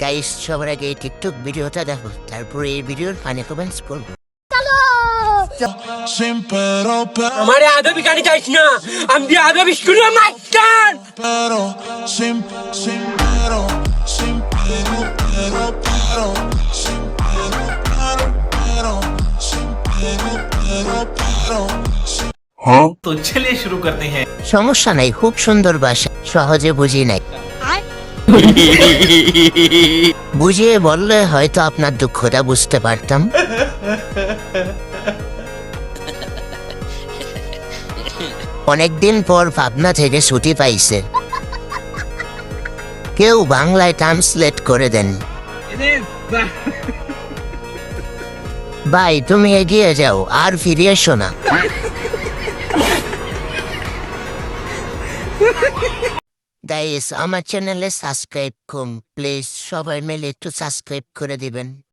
Guys, সবার আগে এই টিকটক ভিডিওটা দেখো, তারপরে এই ভিডিওর ফানি কমেন্টস করবো। Sin pero, हमारे आदमी गाड़ी जाइस ना हम भी आदमी स्कूल में master pero, sin pero, sin pero, sin pero, sin pero. तो चलिए शुरू करते हैं। সমস্যা নাই, খুব সুন্দর ভাষা, সহজে বুঝি নাই। বুঝিয়ে বললে হয়তো আপনার দুঃখটা বুঝতে পারতাম। অনেকদিন পর ভাবনা থেকে ছুটি পাইছে, কেউ বাংলায় ট্রান্সলেট করে দেন। ভাই, তুমি এগিয়ে যাও, আর ফিরে এসো না। গাইস, আমার চ্যানেলে সাবস্ক্রাইব করুন প্লিজ, সবাই মিলে একটু সাবস্ক্রাইব করে দিবেন।